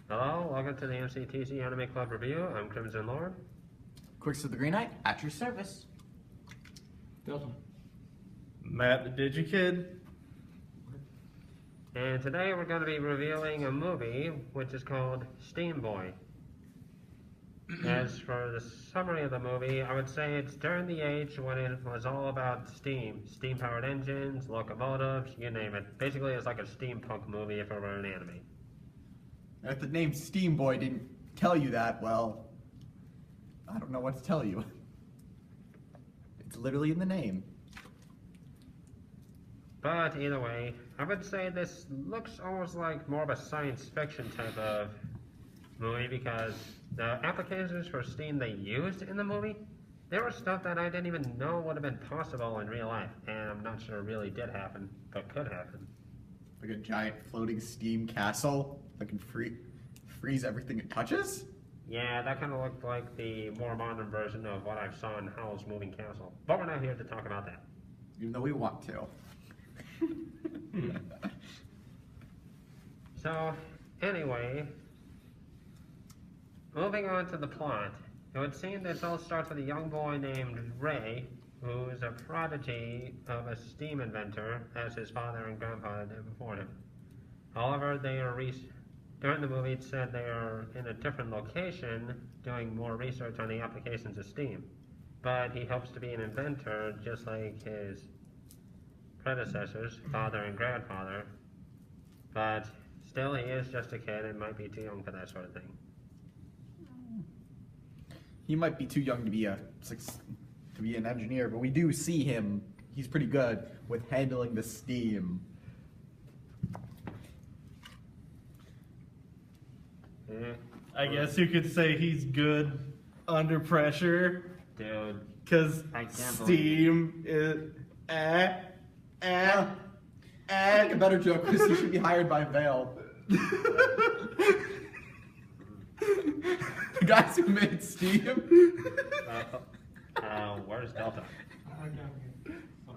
Hello, welcome to the MCTC Anime Club Review. I'm Crimson Lord. Quicks of the Green Knight, at your service. Delta. Matt the DigiKid. And today we're going to be reviewing a movie which is called Steam Boy. As for the summary of the movie, I would say it's during the age when it was all about steam-powered engines, locomotives, you name it. Basically, it's like a steampunk movie if it were an anime. If the name Steam Boy didn't tell you that, well, I don't know what to tell you. It's literally in the name. But either way, I would say this looks almost like more of a science fiction type of movie because the applications for steam they used in the movie, there was stuff that I didn't even know would have been possible in real life, and I'm not sure really did happen, but could happen. Like a giant floating steam castle that can freeze everything it touches? Yeah, that kind of looked like the more modern version of what I saw in Howl's Moving Castle. But we're not here to talk about that. Even though we want to. So, anyway, moving on to the plot. It would seem this all starts with a young boy named Ray, who is a prodigy of a steam inventor, as his father and grandfather did before him. However, during the movie it said they are in a different location doing more research on the applications of steam. But he hopes to be an inventor just like his predecessors, father and grandfather. But still, he is just a kid and might be too young for that sort of thing. He might be too young to be an engineer, but we do see him. He's pretty good with handling the steam. I guess you could say he's good under pressure. Dude, Because I can't steam is. Make a better joke, because he should be hired by Vale. The guys who made Steam. where's Delta?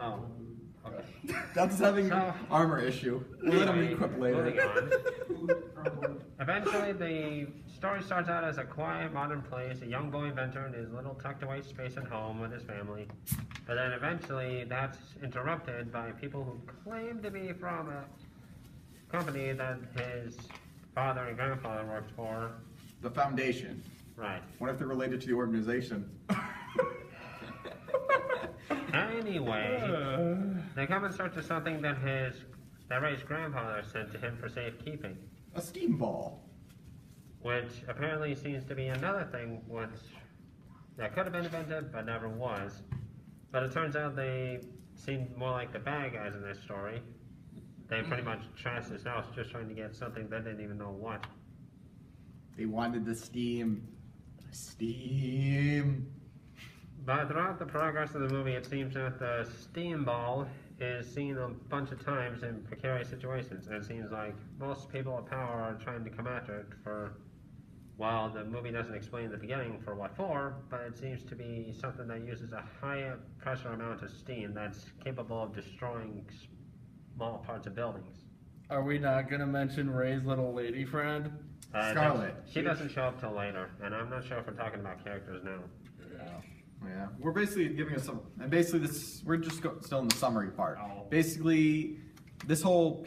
Oh, okay. Delta's having an So- armor issue. We'll let him Anyway, equip later. moving on. Eventually, the story starts out as a quiet, modern place, a young boy inventor in his little tucked-away space at home with his family. But then eventually, that's interrupted by people who claim to be from a company that his father and grandfather worked for. The Foundation. Right. What if they're related to the organization? Anyway, they come in search of something that Ray's grandfather sent to him for safekeeping, A steam ball. which apparently seems to be another thing that could have been invented but never was. But it turns out they seem more like the bad guys in this story. They pretty much trashed his house just trying to get something they didn't even know what. They wanted the steam. Steam. But throughout the progress of the movie, it seems that the steam ball is seen a bunch of times in precarious situations. And it seems like most people with power are trying to come after it well, the movie doesn't explain in the beginning for what for, but it seems to be something that uses a high pressure amount of steam that's capable of destroying small parts of buildings. Are we not going to mention Ray's little lady friend? Scarlet. She doesn't show up till later, and I'm not sure if we're talking about characters now. Yeah, we're basically giving us some, and basically we're just still in the summary part. Oh. Basically, this whole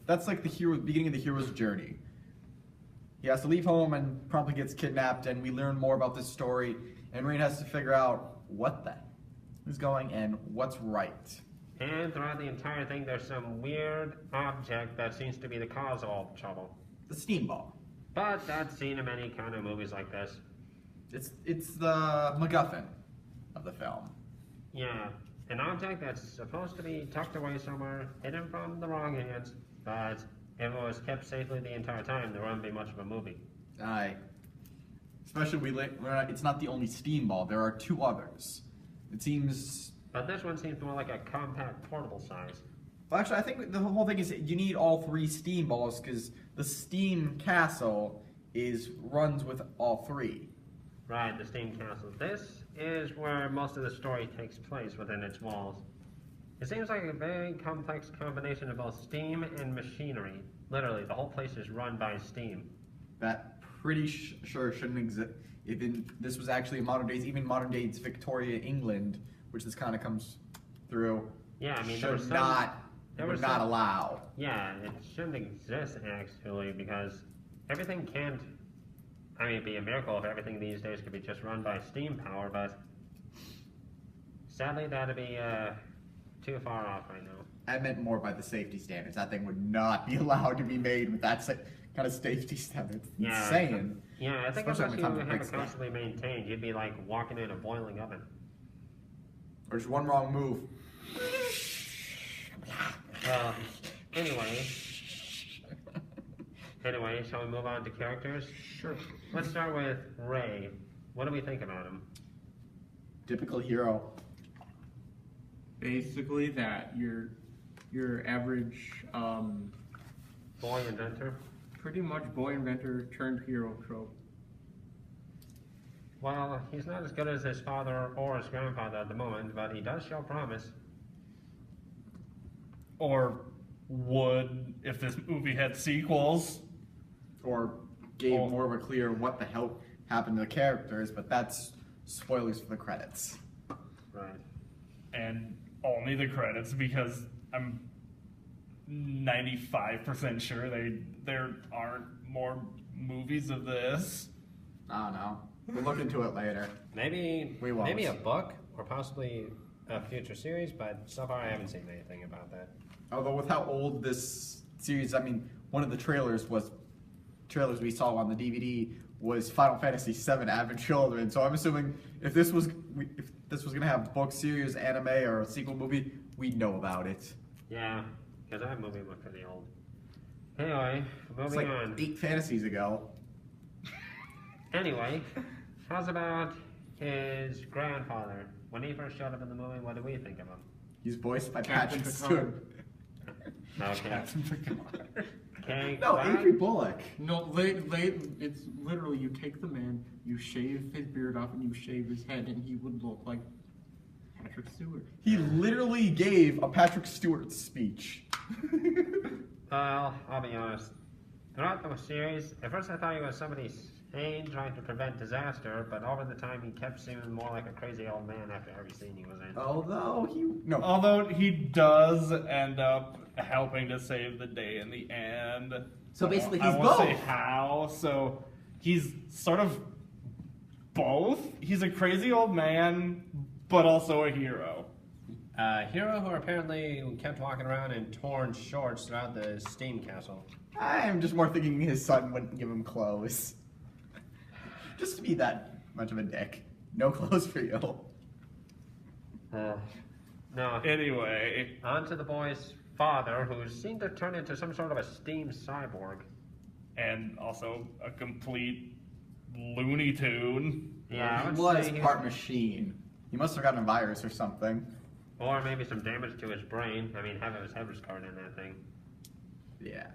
that's like the beginning of the hero's journey. He has to leave home and promptly gets kidnapped, and we learn more about this story, and Rain has to figure out what the hell is going and what's right. And throughout the entire thing, there's some weird object that seems to be the cause of all the trouble. The steam ball. But that's seen in many kind of movies like this. It's the MacGuffin of the film. Yeah, an object that's supposed to be tucked away somewhere, hidden from the wrong hands, but if it was kept safely the entire time, there wouldn't be much of a movie. Aye. Especially it's not the only steam ball. There are two others. It seems. But this one seems more like a compact portable size. Well, actually, I think the whole thing is you need all three steam balls because the steam castle runs with all three. Right, the steam castle. This is where most of the story takes place within its walls. It seems like a very complex combination of both steam and machinery. Literally, the whole place is run by steam. that pretty sure shouldn't exist. Even this was actually even modern days Victoria, England, which this kind of comes through. Yeah, I mean, there should was some, would not allow. Yeah, it shouldn't exist actually because everything can't. I mean, it'd be a miracle if everything these days could be just run by steam power, but sadly that'd be too far off right now. I meant more by the safety standards. That thing would not be allowed to be made with that kind of safety standards. It's insane. Yeah, I think Especially unless when you it have comes it to constantly maintained, you'd be like walking in a boiling oven. Or just one wrong move. Anyway, shall we move on to characters? Sure. Let's start with Ray. What do we think about him? Typical hero. Basically that your average Boy inventor? pretty much boy inventor turned hero trope. Well, he's not as good as his father or his grandfather at the moment, but he does show promise. Or would if this movie had sequels. Or gave more of a clear what the hell happened to the characters, but that's spoilers for the credits. Right. And only the credits because I'm 95% sure there aren't more movies of this. I don't know. We'll look into it later. Maybe We won't. maybe a book or possibly a future series, but so far I haven't seen anything about that. Although with how old this series, I mean, one of the trailers we saw on the DVD was Final Fantasy VII Advent Children. So I'm assuming if this was gonna have book series, anime, or a sequel movie, we'd know about it. Yeah, because that movie looked pretty old. Anyway, It's moving like on. 8 fantasies ago. Anyway, how's about his grandfather? When he first showed up in the movie, what do we think of him? He's voiced by Captain Patrick Picard. Stewart. Okay. Captain Picard. Okay. No, Clyde? Avery Bullock. No, it's literally you take the man, you shave his beard off, and you shave his head, and he would look like Patrick Stewart. He literally gave a Patrick Stewart speech. Well, I'll be honest. Throughout the series, at first I thought he was somebody sane trying to prevent disaster, but over the time he kept seeming more like a crazy old man after every scene he was in. Although he does end up helping to save the day in the end. So basically I he's won't say both. how. So he's sort of both. He's a crazy old man, but also a hero. Hero who apparently kept walking around in torn shorts throughout the steam castle. I'm just more thinking his son wouldn't give him clothes. Just to be that much of a dick. No clothes for you. No. Anyway, On to the boy's father, who seemed to turn into some sort of a steam cyborg. and also a complete Looney Tune. Yeah, I He would was say part machine. He must have gotten a virus or something. or maybe some damage to his brain. I mean, his head was covered in that thing. Yeah.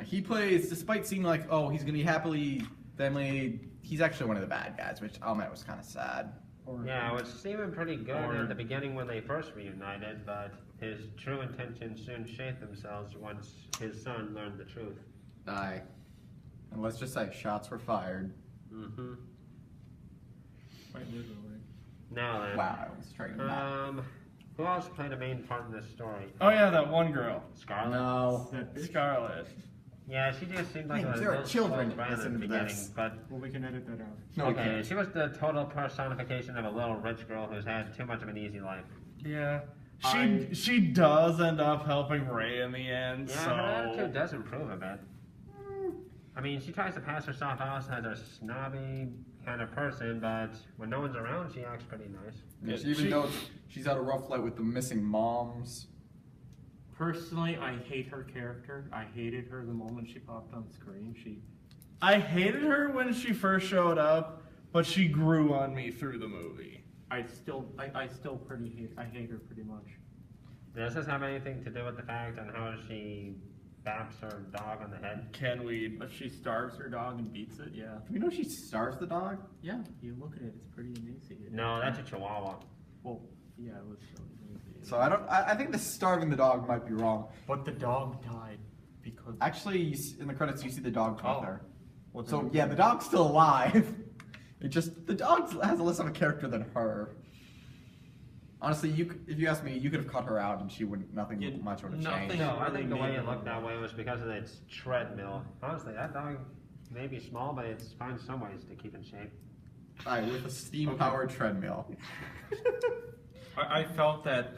He plays, despite seeming like, oh, he's gonna be happily family, he's actually one of the bad guys, which I was kind of sad. Yeah, it was seeming pretty good at the beginning when they first reunited, but his true intentions soon shaped themselves once his son learned the truth. Aye. And let's just say shots were fired. Mm-hmm. Quite literally. Now then. Wow, I was trying to who else played a main part in this story? Oh yeah, that one girl, Scarlet? No. Scarlet. Yeah, she just seemed like Hey, a there are little children spoiled brat at the listening to beginning, this. but Well, we can edit that out. No, we okay, can't. she was the total personification of a little rich girl who's had too much of an easy life. Yeah. She does end up helping Ray in the end, Yeah, so her attitude does improve a bit. I mean, she tries to pass herself out as a snobby kind of person, but when no one's around, she acts pretty nice. Yeah, she even knows she's had a rough life with the missing moms. Personally, I hate her character. I hated her the moment she popped on screen. I hated her when she first showed up, but she grew on me through the movie. I still hate her pretty much. Does this have anything to do with the fact on how she baps her dog on the head? Can we? But she starves her dog and beats it. Yeah. Do we know she starves the dog? Yeah. You look at it. It's pretty emaciated. No, that's a chihuahua. Well, yeah, it was so emaciated. So I think the starving the dog might be wrong. But the dog died. Because Actually, in the credits, you see the dog Oh. with her. what's So her- yeah, the dog's still alive. It just the dog has less of a character than her. Honestly, if you ask me, you could have cut her out and she wouldn't. Nothing Yeah, much would have nothing changed. No, I really think the way made it looked it that look- way was because of its treadmill. Honestly, that dog may be small, but it's finds some ways to keep in shape. Right, with a steam-powered treadmill. I felt that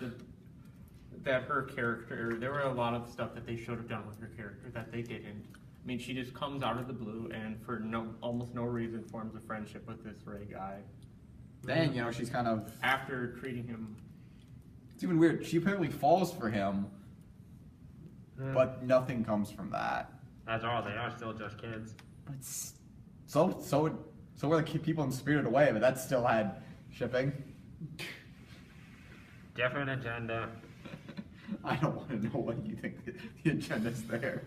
that her character, there were a lot of stuff that they should have done with her character that they didn't. I mean, she just comes out of the blue and for almost no reason forms a friendship with this Ray guy. Then she's kind of. After treating him, It's even weird. She apparently falls for him, but nothing comes from that. That's all. They are still just kids. But so were the people in Spirited Away, but that still had shipping. Different agenda. I don't want to know what you think the agenda's there.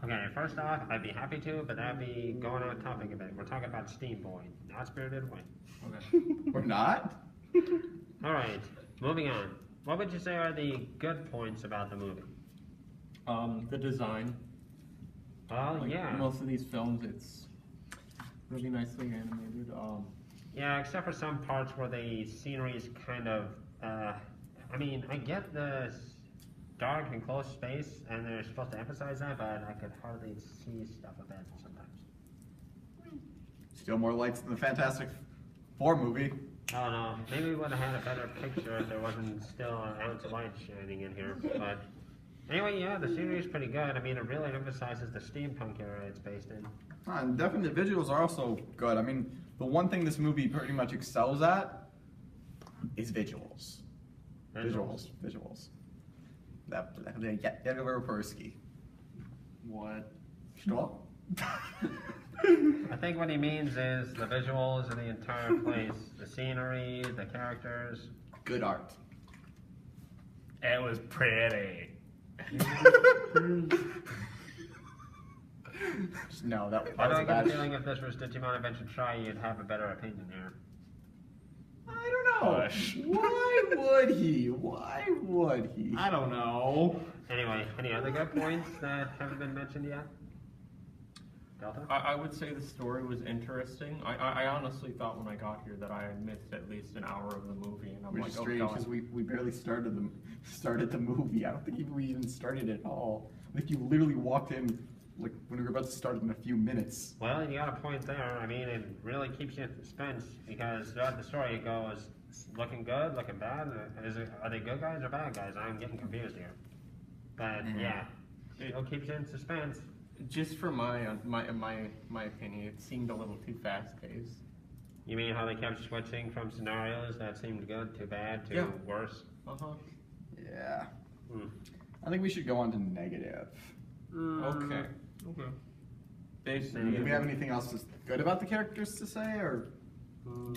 Okay, first off, I'd be happy to, but that'd be going on topic a bit. We're talking about Steam Boy, not Spirited Away. okay. We're not? All right, moving on. What would you say are the good points about the movie? The design. Well, Like, yeah. Most of these films, it's really nicely animated. Yeah, except for some parts where the scenery is kind of, I mean, I get the dark and close space, and they're supposed to emphasize that, but I could hardly see stuff a bit sometimes. Still more lights than the Fantastic Four movie. I don't know. Maybe we would have had a better picture if there wasn't still an ounce of light shining in here. But anyway, yeah, the scenery is pretty good. I mean, it really emphasizes the steampunk era it's based in. And definitely the visuals are also good. I mean, the one thing this movie pretty much excels at is visuals. Visuals. Edgar Persky. What? Sure. I think what he means is the visuals of the entire place, the scenery, the characters. Good art. It was pretty. No, that I was don't a get bad. the feeling if this was Digimon Adventure Try, you'd have a better opinion here. I don't know. Hush. Why would he? Why would he? I don't know. Anyway, any other good points that haven't been mentioned yet? Delta? I would say the story was interesting. I honestly thought when I got here that I had missed at least an hour of the movie, and I'm Which like, is oh strange god. because we barely started the movie. I don't think we even started at all. Like you literally walked in like when we were about to start in a few minutes. Well, you got a point there. I mean, it really keeps you in suspense because throughout the story it goes looking good, looking bad. Are they good guys or bad guys? I'm getting confused here. But yeah, it still keeps you in suspense. Just for my opinion, it seemed a little too fast paced. You mean how they kept switching from scenarios that seemed good to bad to Yeah. worse? Yeah. Hmm. I think we should go on to negative. Okay. Okay. Basically, Do we have anything else good about the characters to say, or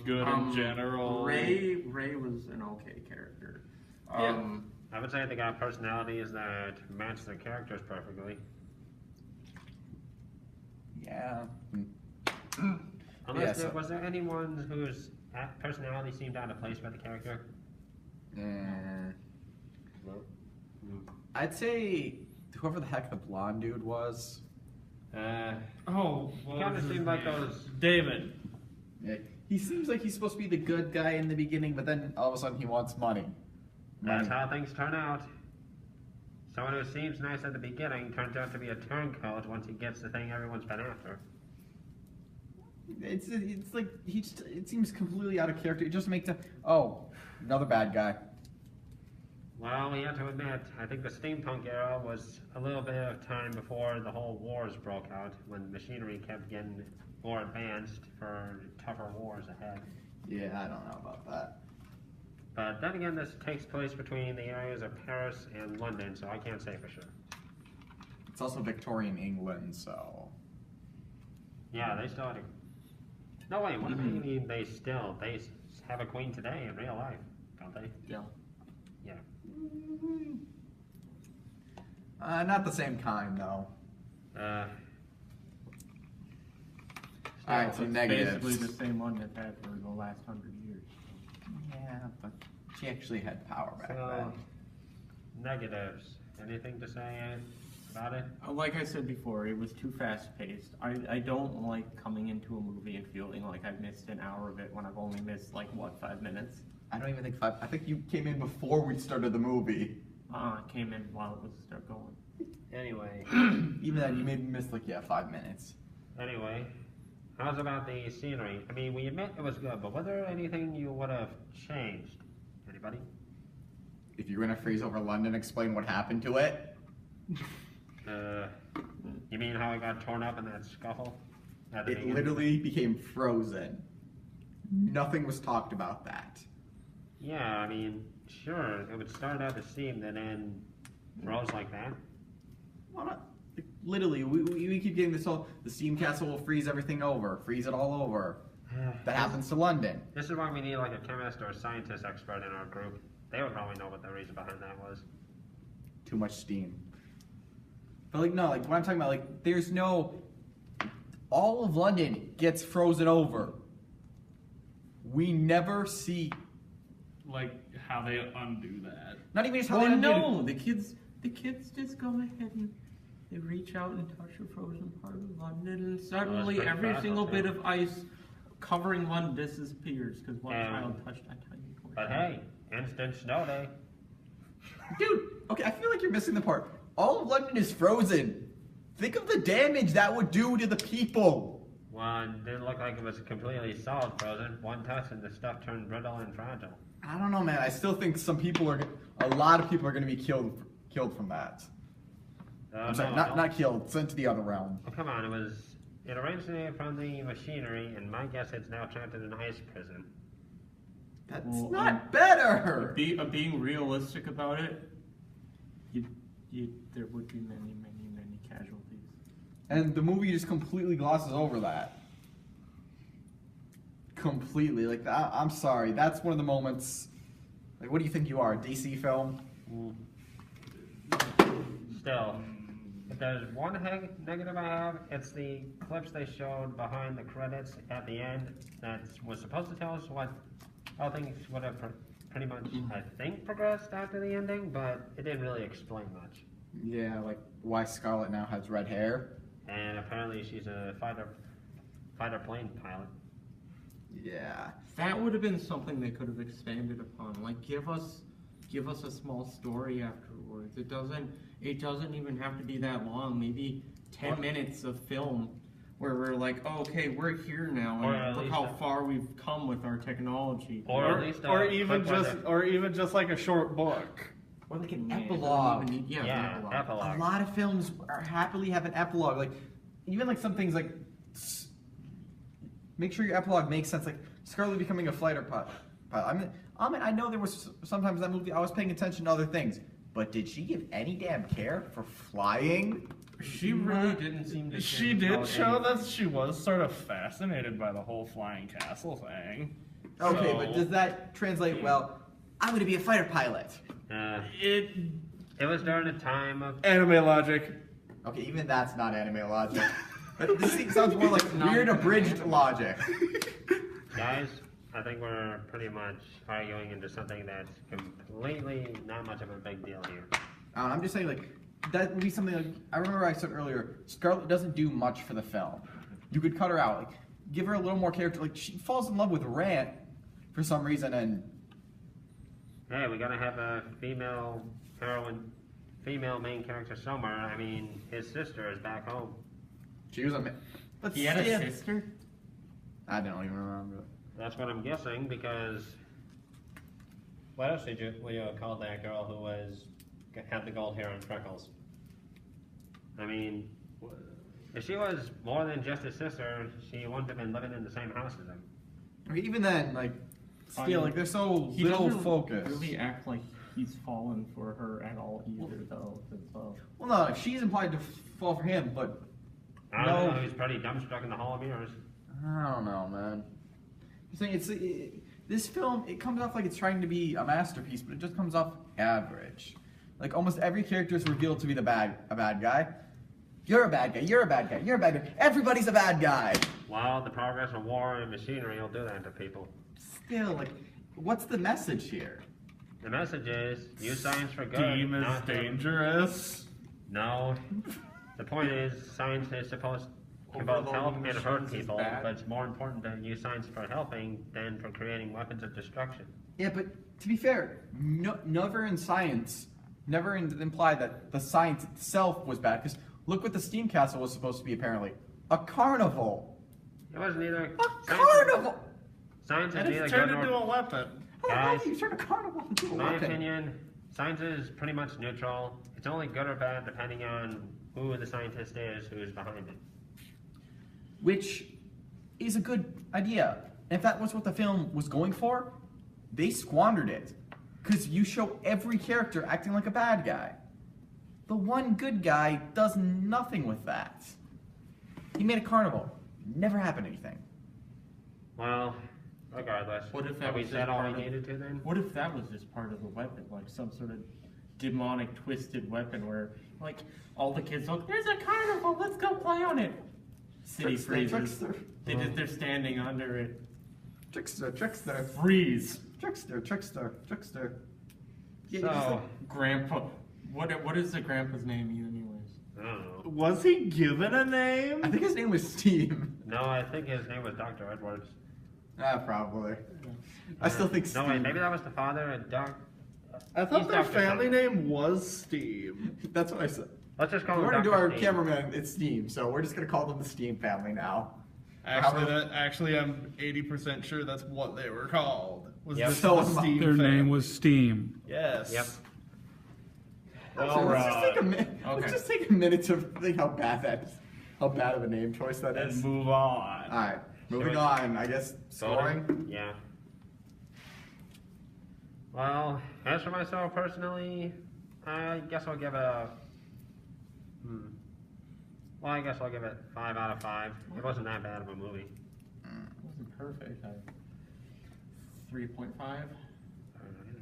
Good in general. Ray was an okay character. I would say they got personalities that match their characters perfectly. yeah? Unless Yeah, was there anyone whose personality seemed out of place by the character? I'd say whoever the heck the blonde dude was. Oh, He kind of seemed like those. David. Yeah, he seems like he's supposed to be the good guy in the beginning, but then all of a sudden he wants money. That's how things turn out. Someone who seems nice at the beginning turns out to be a turncoat once he gets the thing everyone's been after. It's like it seems completely out of character. It just makes another bad guy. Well, we have to admit, I think the steampunk era was a little bit of time before the whole wars broke out, when machinery kept getting more advanced for tougher wars ahead. Yeah, I don't know about that. But then again, this takes place between the areas of Paris and London, so I can't say for sure. It's also Victorian England, so Yeah, they still had a... No, wait, what do you mean they have a queen today in real life, don't they? Yeah. Yeah. not the same kind though. All right, so It's negatives. basically the same one they've had for the last 100 years. Yeah, but she actually had power back So, then. negatives. anything to say about it? Like I said before, it was too fast-paced. I don't like coming into a movie and feeling like I've missed an hour of it when I've only missed, like, what, 5 minutes? I don't even think 5. I think you came in before we started the movie. I came in while it was still going. Anyway, Even then, you maybe missed like 5 minutes. anyway, how's about the scenery? I mean, we admit it was good, but was there anything you would have changed? Anybody? If you're gonna freeze over London, explain what happened to it. You mean how it got torn up in that scuffle? At the It beginning? literally became frozen. Nothing was talked about that. Yeah, I mean, sure, it would start out as steam and then froze like that. Well, not, like, literally, we keep getting this whole, the steam castle will freeze everything over, freeze it all over. That happens to London. This is why we need like a chemist or a scientist expert in our group. They would probably know what the reason behind that was. Too much steam. But like, no, like what I'm talking about, like there's no, all of London gets frozen over. We never see, Like how they undo that. not even just how Well, they undo it. no, the kids just go ahead and they reach out and touch a frozen part of London, and suddenly pretty every fast, single okay. bit of ice covering London disappears because one Yeah. child touched a tiny portion. But hey, instant snow day. Dude, okay, I feel like you're missing the part. All of London is frozen. Think of the damage that would do to the people. One didn't look like it was completely solid frozen. One touch and the stuff turned brittle and fragile. I don't know, man. I still think a lot of people are going to be killed from that. I'm sorry, No, not killed, sent to the other realm. Oh, come on, it originated from the machinery, and my guess it's now trapped in an ice prison. That's Well, not better. Being realistic about it, there would be many casualties. And the movie just completely glosses over that. Completely. Like, I'm sorry. That's one of the moments. Like, what do you think you are? A DC film? Still, if there's one negative I have, it's the clips they showed behind the credits at the end that was supposed to tell us how things would have pretty much, I think, progressed after the ending, but it didn't really explain much. Yeah, like why Scarlet now has red hair. And apparently she's a fighter plane pilot. Yeah. That would have been something they could have expanded upon. Like give us a small story afterwards. It doesn't even have to be that long. Maybe 10 minutes of film where we're like, oh, okay, we're here now, Or at and look least how far we've come with our technology. Or at least or even just like a short book. Or like an Yeah, it doesn't epilogue. even need- yeah, Yeah, an epilogue. epilogue. A lot of films happily have an epilogue. Like, even like some things like, make sure your epilogue makes sense. Like Scarlet becoming a fighter pilot. I know there was sometimes in that movie I was paying attention to other things, but did she give any damn care for flying? She really didn't seem to. She care did about show anything. that she was sort of fascinated by the whole flying castle thing. Okay, So, but does that translate well? I'm going to be a fighter pilot. it It was during a time of anime logic? Okay, even that's not anime logic. But this sounds more like Not weird even abridged anime. logic. guys. I think we're pretty much arguing into something that's completely not much of a big deal here. I'm just saying, like, that would be something like, I remember I said earlier, Scarlet doesn't do much for the film. You could cut her out, like, give her a little more character. Like, she falls in love with Rant for some reason, and Hey, we gotta have a female main character somewhere. I mean, his sister is back home. she was a. But He had a still- sister. I don't even remember. That's what I'm guessing because What else did you call that girl who had the gold hair and freckles? I mean, if she was more than just his sister, she wouldn't have been living in the same house as him. Okay, even then, like, I still, mean, like, they're so He little doesn't focused. really act like he's fallen for her at all either, though. Well, no, she's implied to fall for him, but I No. don't know. He's pretty dumbstruck in the Hall of Mirrors. I don't know, man. I'm saying this film, it comes off like it's trying to be a masterpiece, but it just comes off average. Like almost every character is revealed to be a bad guy. You're a bad guy. You're a bad guy. You're a bad guy. Everybody's a bad guy. Well, the progress of war and machinery will do that to people. Still, like, what's the message here? The message is, use science for good. Steam is not for- dangerous. No. The point is, science is supposed to both help Overloading and hurt machines is people, bad. but it's more important to use science for helping than for creating weapons of destruction. Yeah, but to be fair, never in science, never implied that the science itself was bad. Because look what the steam castle was supposed to be apparently. A carnival. It wasn't either. A carnival! Science is And neither it's good turned into nor. a weapon. How Guys, do you turn a carnival into a In my weapon? opinion, science is pretty much neutral. It's only good or bad depending on who the scientist is who is behind it. Which is a good idea. And if that was what the film was going for, they squandered it. Because you show every character acting like a bad guy. The one good guy does nothing with that. He made a carnival. Never happened anything. Well, regardless. What if that have we was said just all part we of- needed to then? What if that was just part of the weapon, like some sort of demonic twisted weapon where, like, all the kids look, there's a carnival, let's go play on it. City freezes. They're standing under it. Trickster. Freeze. Trickster. Yeah, So, Grandpa. What is the grandpa's name, anyways? I don't know. Was he given a name? I think his name was Steam. No, I think his name was Dr. Edwards. Probably. I still think Steam. No, wait, maybe that was the father and Doc. I thought He's their Dr. family something. name was Steam. That's what I said. Let's just call him According Dr. to our Steve. cameraman, it's Steam, so we're just gonna call them the Steam family now. Actually, I'm 80% sure that's what they were called. Was Yep. this So the am I. Steam Their family? name was Steam. Yes. Yep. So let's just take a minute. Okay. Let's just take a minute to think how bad of a name choice that And is. move on. All right, moving on. I guess scoring. Voting? Yeah. Well, as for myself personally, I guess I'll give it a. Well, I guess I'll give it 5 out of 5. It wasn't that bad of a movie. It wasn't perfect. 3.5.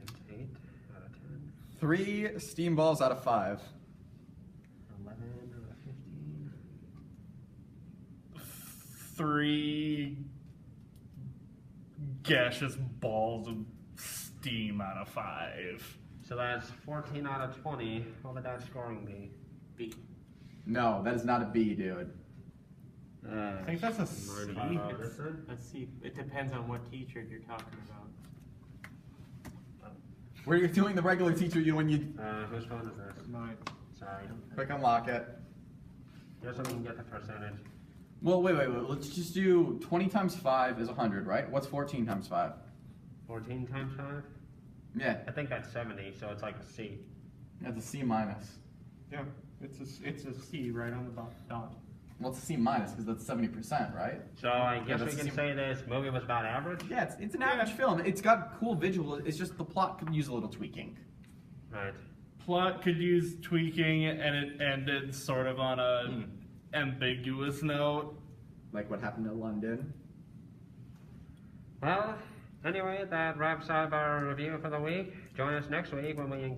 It's 8 out of 10. 3 Steam balls out of 5. 11 out of 15. 3 gaseous balls of steam out of 5. So that's 14 out of 20. What would that scoring be? B. No, that is not a B, dude. I think that's a C. 95 out of 10. Let's see. It depends on what teacher you're talking about. Where you're doing the regular teacher, when you Whose phone is this? Mine. Sorry. click unlock it. Just so we can get the percentage. Well, wait. Let's just do 20 times 5 is 100, right? What's 14 times 5? 14 times 5? Yeah, I think that's 70, so it's like a C. that's a C minus. Yeah, it's a C right on the dot. Well, it's a C minus because that's 70%, right? So I guess we that's can C- say this movie was about average? Yeah, it's an average film. It's got cool visuals. It's just the plot could use a little tweaking. Right. Plot could use tweaking, and it ended sort of on a ambiguous note. Like what happened to London. Well, anyway, that wraps up our review for the week. Join us next week when we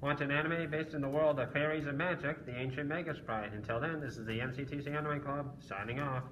watch an anime based in the world of fairies and magic, The Ancient Mega Sprite. Until then, this is the MCTC Anime Club, signing off.